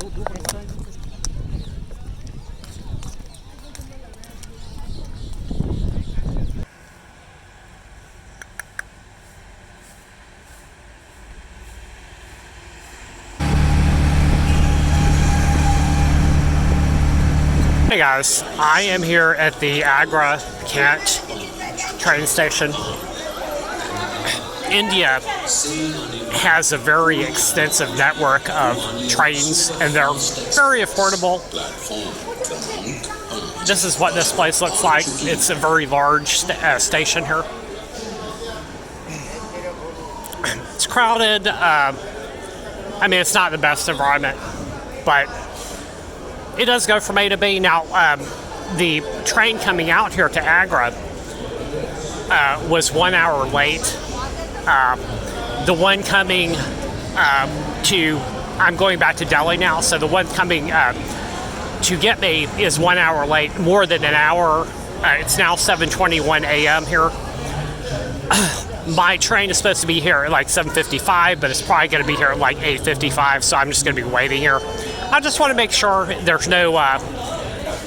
Hey guys, I am here at the Agra Cantt train station. India has a very extensive network of trains and they're very affordable. This is what this place looks like. It's a very large station here. It's crowded. I mean, it's not the best environment, but it does go from A to B. Now, the train coming out here to Agra was 1 hour late. The one coming I'm going back to Delhi now, so the one coming to get me is 1 hour late, more than an hour. It's now 7:21 a.m. here. My train is supposed to be here at like 7:55, but it's probably going to be here at like 8:55, so I'm just going to be waiting here. I just want to make sure there's no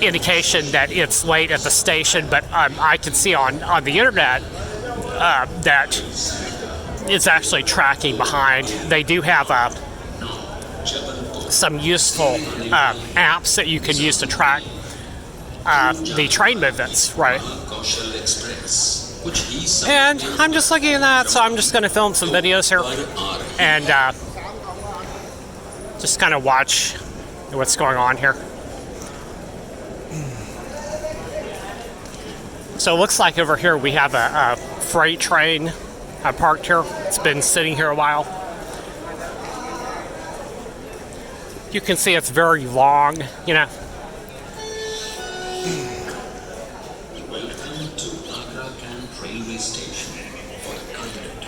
indication that it's late at the station, but I can see on the internet that it's actually tracking behind. They do have some useful apps that you can use to track the train movements, right? And I'm just looking at that, so I'm just going to film some videos here and just kind of watch what's going on here. So it looks like over here we have a freight train parked here. It's been sitting here a while. You can see it's very long, you know.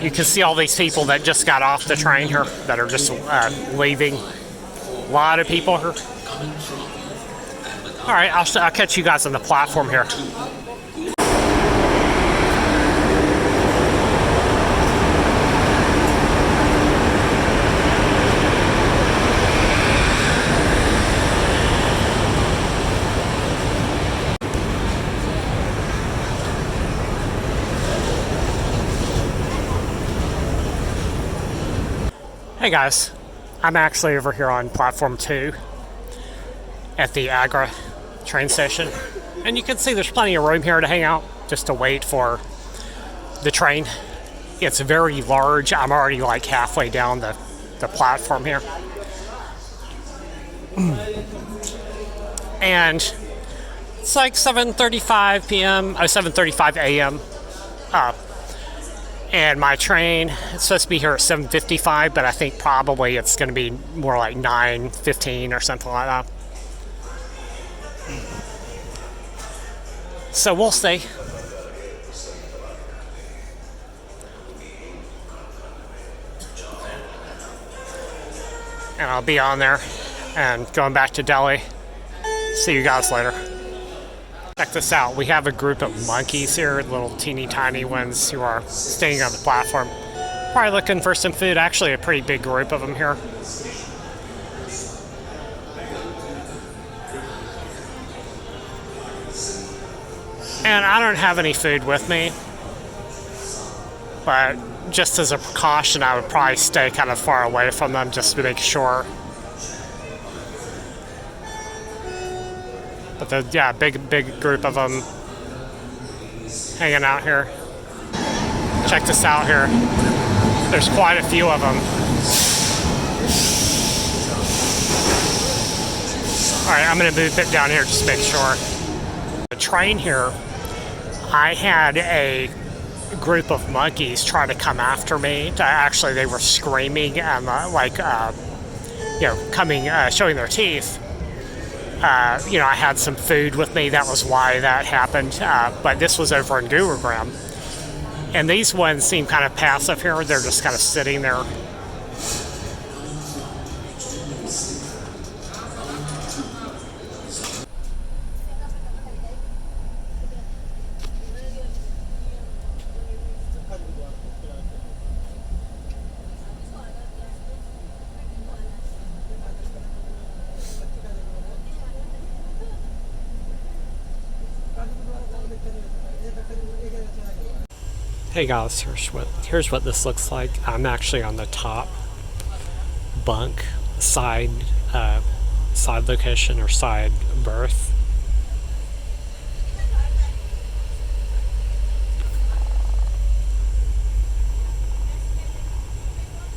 You can see all these people that just got off the train here that are just leaving. A lot of people here. All right, I'll catch you guys on the platform here. Hey guys, I'm actually over here on platform 2 at the Agra train station, and you can see there's plenty of room here to hang out just to wait for the train. It's very large. I'm already like halfway down the platform here, and it's like 7:35 p.m. 7:35 a.m. And my train, it's supposed to be here at 7:55, but I think probably it's going to be more like 9:15 or something like that. So we'll see. And I'll be on there and going back to Delhi. See you guys later. Check this out. We have a group of monkeys here, little teeny tiny ones who are staying on the platform. Probably looking for some food. Actually, a pretty big group of them here. And I don't have any food with me, but just as a precaution, I would probably stay kind of far away from them just to make sure. But yeah, big group of them hanging out here. Check this out here. There's quite a few of them. All right, I'm gonna move it down here just to make sure. The train here, I had a group of monkeys try to come after me. Actually, they were screaming and coming, showing their teeth. I had some food with me. That was why that happened. But this was over in Gurugram. And these ones seem kind of passive here. They're just kind of sitting there. Hey guys, here's what this looks like. I'm actually on the top bunk, side location or side berth.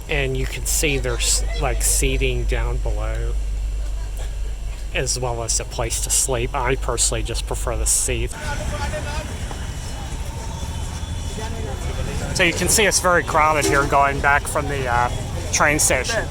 And you can see there's like seating down below, as well as a place to sleep. I personally just prefer the seat. So you can see it's very crowded here going back from the train station.